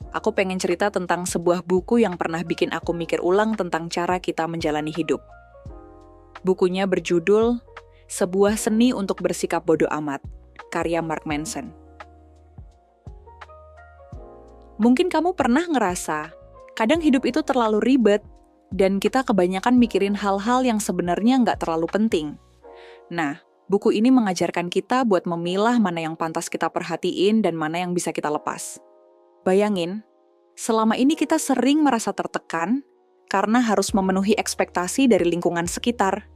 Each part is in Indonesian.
Aku pengen cerita tentang sebuah buku yang pernah bikin aku mikir ulang tentang cara kita menjalani hidup. Bukunya berjudul Sebuah Seni untuk Bersikap Bodoh Amat, karya Mark Manson. Mungkin kamu pernah ngerasa, kadang hidup itu terlalu ribet, dan kita kebanyakan mikirin hal-hal yang sebenarnya nggak terlalu penting. Nah, buku ini mengajarkan kita buat memilah mana yang pantas kita perhatiin dan mana yang bisa kita lepas. Bayangin, selama ini kita sering merasa tertekan karena harus memenuhi ekspektasi dari lingkungan sekitar.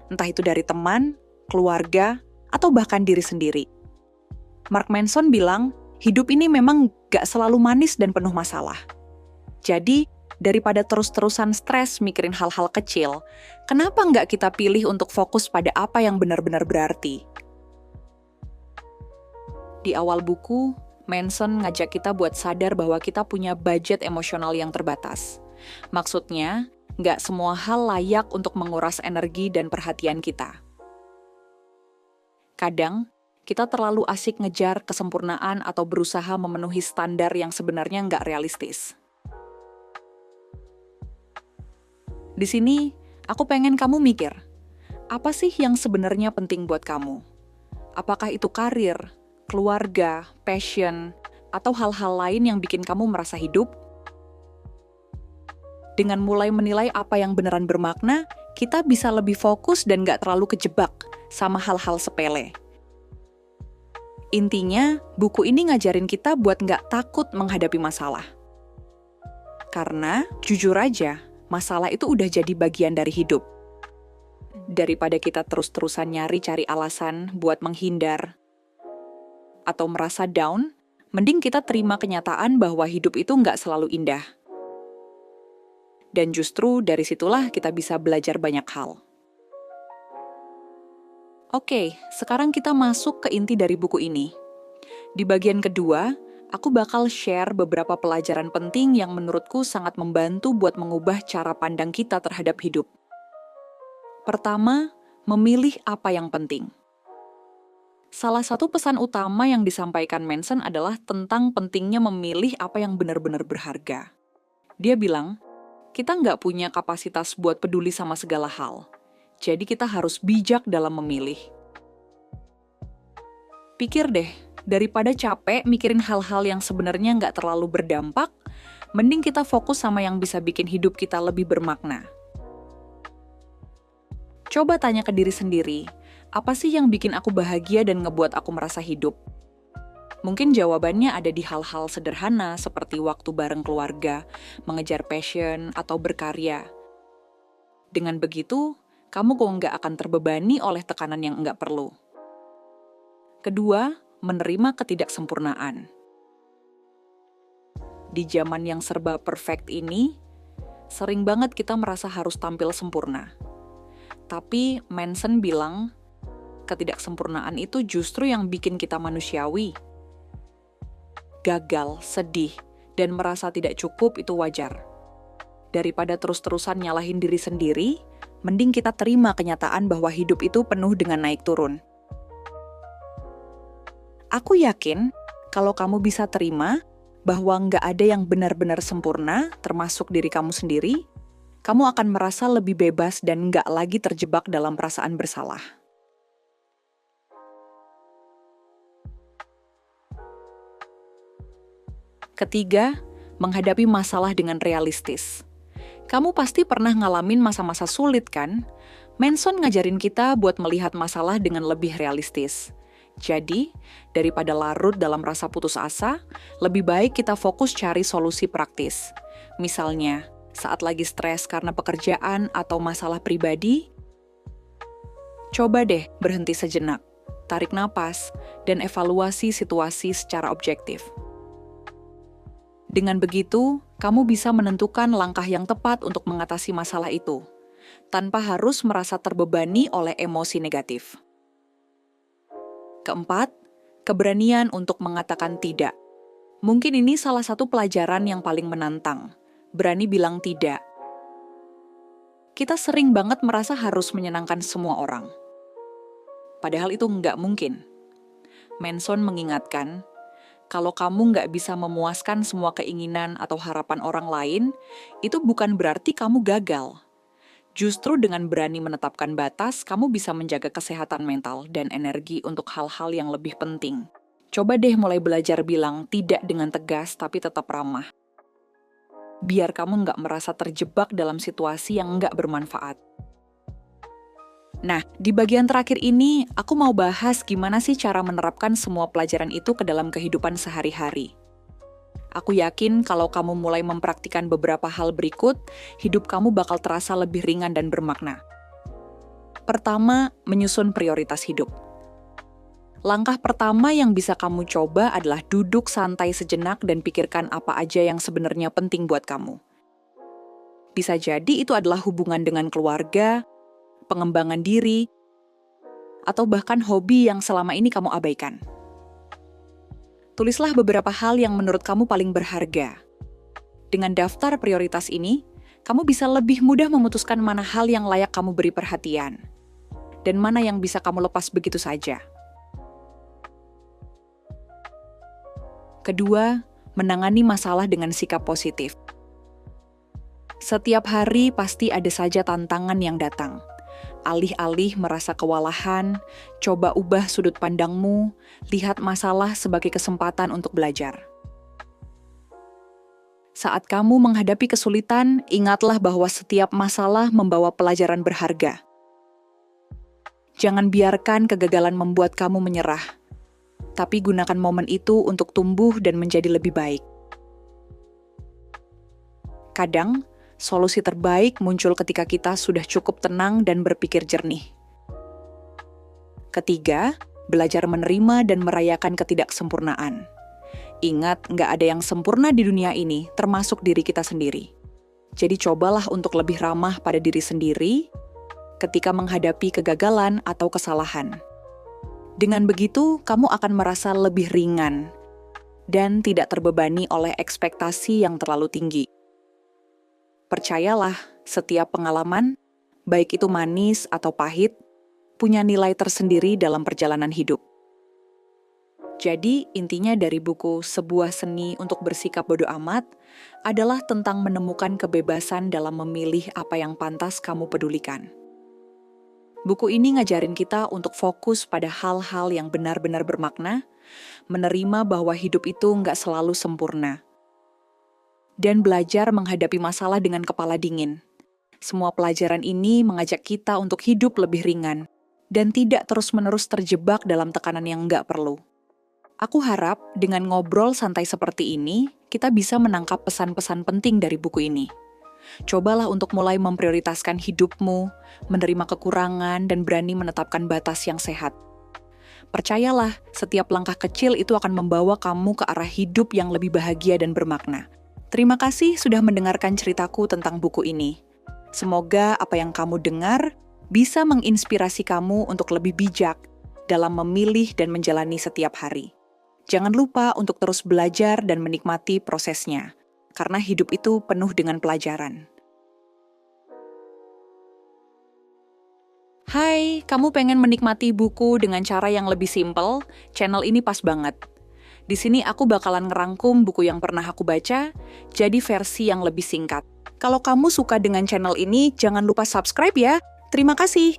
Entah itu dari teman, keluarga, atau bahkan diri sendiri. Mark Manson bilang, hidup ini memang gak selalu manis dan penuh masalah. Jadi, daripada terus-terusan stres mikirin hal-hal kecil, kenapa nggak kita pilih untuk fokus pada apa yang benar-benar berarti? Di awal buku, Manson ngajak kita buat sadar bahwa kita punya budget emosional yang terbatas. Maksudnya, nggak semua hal layak untuk menguras energi dan perhatian kita. Kadang, kita terlalu asik ngejar kesempurnaan atau berusaha memenuhi standar yang sebenarnya nggak realistis. Di sini, aku pengen kamu mikir, apa sih yang sebenarnya penting buat kamu? Apakah itu karir, keluarga, passion, atau hal-hal lain yang bikin kamu merasa hidup? Dengan mulai menilai apa yang beneran bermakna, kita bisa lebih fokus dan gak terlalu kejebak sama hal-hal sepele. Intinya, buku ini ngajarin kita buat gak takut menghadapi masalah. Karena, jujur aja, masalah itu udah jadi bagian dari hidup. Daripada kita terus-terusan cari alasan buat menghindar atau merasa down, mending kita terima kenyataan bahwa hidup itu nggak selalu indah. Dan justru dari situlah kita bisa belajar banyak hal. Oke, sekarang kita masuk ke inti dari buku ini. Di bagian kedua, aku bakal share beberapa pelajaran penting yang menurutku sangat membantu buat mengubah cara pandang kita terhadap hidup. Pertama, memilih apa yang penting. Salah satu pesan utama yang disampaikan Manson adalah tentang pentingnya memilih apa yang benar-benar berharga. Dia bilang, kita nggak punya kapasitas buat peduli sama segala hal, jadi kita harus bijak dalam memilih. Pikir deh, daripada capek mikirin hal-hal yang sebenarnya nggak terlalu berdampak, mending kita fokus sama yang bisa bikin hidup kita lebih bermakna. Coba tanya ke diri sendiri, apa sih yang bikin aku bahagia dan ngebuat aku merasa hidup? Mungkin jawabannya ada di hal-hal sederhana seperti waktu bareng keluarga, mengejar passion, atau berkarya. Dengan begitu, kamu kok nggak akan terbebani oleh tekanan yang nggak perlu. Kedua, menerima ketidaksempurnaan. Di zaman yang serba perfect ini, sering banget kita merasa harus tampil sempurna. Tapi Manson bilang, ketidaksempurnaan itu justru yang bikin kita manusiawi. Gagal, sedih, dan merasa tidak cukup itu wajar. Daripada terus-terusan nyalahin diri sendiri, mending kita terima kenyataan bahwa hidup itu penuh dengan naik turun. Aku yakin, kalau kamu bisa terima bahwa nggak ada yang benar-benar sempurna, termasuk diri kamu sendiri, kamu akan merasa lebih bebas dan nggak lagi terjebak dalam perasaan bersalah. Ketiga, menghadapi masalah dengan realistis. Kamu pasti pernah ngalamin masa-masa sulit, kan? Manson ngajarin kita buat melihat masalah dengan lebih realistis. Jadi, daripada larut dalam rasa putus asa, lebih baik kita fokus cari solusi praktis. Misalnya, saat lagi stres karena pekerjaan atau masalah pribadi, coba deh berhenti sejenak, tarik napas, dan evaluasi situasi secara objektif. Dengan begitu, kamu bisa menentukan langkah yang tepat untuk mengatasi masalah itu, tanpa harus merasa terbebani oleh emosi negatif. Keempat, keberanian untuk mengatakan tidak. Mungkin ini salah satu pelajaran yang paling menantang. Berani bilang tidak. Kita sering banget merasa harus menyenangkan semua orang. Padahal itu nggak mungkin. Manson mengingatkan, Kalau kamu nggak bisa memuaskan semua keinginan atau harapan orang lain, itu bukan berarti kamu gagal. Justru dengan berani menetapkan batas, kamu bisa menjaga kesehatan mental dan energi untuk hal-hal yang lebih penting. Coba deh mulai belajar bilang tidak dengan tegas tapi tetap ramah. Biar kamu nggak merasa terjebak dalam situasi yang nggak bermanfaat. Nah, di bagian terakhir ini, aku mau bahas gimana sih cara menerapkan semua pelajaran itu ke dalam kehidupan sehari-hari. Aku yakin kalau kamu mulai mempraktikkan beberapa hal berikut, hidup kamu bakal terasa lebih ringan dan bermakna. Pertama, menyusun prioritas hidup. Langkah pertama yang bisa kamu coba adalah duduk santai sejenak dan pikirkan apa aja yang sebenarnya penting buat kamu. Bisa jadi itu adalah hubungan dengan keluarga, pengembangan diri, atau bahkan hobi yang selama ini kamu abaikan. Tulislah beberapa hal yang menurut kamu paling berharga. Dengan daftar prioritas ini, kamu bisa lebih mudah memutuskan mana hal yang layak kamu beri perhatian, dan mana yang bisa kamu lepas begitu saja. Kedua, menangani masalah dengan sikap positif. Setiap hari pasti ada saja tantangan yang datang. Alih-alih merasa kewalahan, coba ubah sudut pandangmu, lihat masalah sebagai kesempatan untuk belajar. Saat kamu menghadapi kesulitan, ingatlah bahwa setiap masalah membawa pelajaran berharga. Jangan biarkan kegagalan membuat kamu menyerah, tapi gunakan momen itu untuk tumbuh dan menjadi lebih baik. Kadang, solusi terbaik muncul ketika kita sudah cukup tenang dan berpikir jernih. Ketiga, belajar menerima dan merayakan ketidaksempurnaan. Ingat, nggak ada yang sempurna di dunia ini, termasuk diri kita sendiri. Jadi cobalah untuk lebih ramah pada diri sendiri ketika menghadapi kegagalan atau kesalahan. Dengan begitu, kamu akan merasa lebih ringan dan tidak terbebani oleh ekspektasi yang terlalu tinggi. Percayalah, setiap pengalaman, baik itu manis atau pahit, punya nilai tersendiri dalam perjalanan hidup. Jadi, intinya dari buku Sebuah Seni untuk Bersikap Bodo Amat adalah tentang menemukan kebebasan dalam memilih apa yang pantas kamu pedulikan. Buku ini ngajarin kita untuk fokus pada hal-hal yang benar-benar bermakna, menerima bahwa hidup itu nggak selalu sempurna, dan belajar menghadapi masalah dengan kepala dingin. Semua pelajaran ini mengajak kita untuk hidup lebih ringan dan tidak terus-menerus terjebak dalam tekanan yang nggak perlu. Aku harap dengan ngobrol santai seperti ini, kita bisa menangkap pesan-pesan penting dari buku ini. Cobalah untuk mulai memprioritaskan hidupmu, menerima kekurangan, dan berani menetapkan batas yang sehat. Percayalah, setiap langkah kecil itu akan membawa kamu ke arah hidup yang lebih bahagia dan bermakna. Terima kasih sudah mendengarkan ceritaku tentang buku ini. Semoga apa yang kamu dengar bisa menginspirasi kamu untuk lebih bijak dalam memilih dan menjalani setiap hari. Jangan lupa untuk terus belajar dan menikmati prosesnya, karena hidup itu penuh dengan pelajaran. Hai, kamu pengen menikmati buku dengan cara yang lebih simpel? Channel ini pas banget. Di sini aku bakalan ngerangkum buku yang pernah aku baca, jadi versi yang lebih singkat. Kalau kamu suka dengan channel ini, jangan lupa subscribe ya. Terima kasih.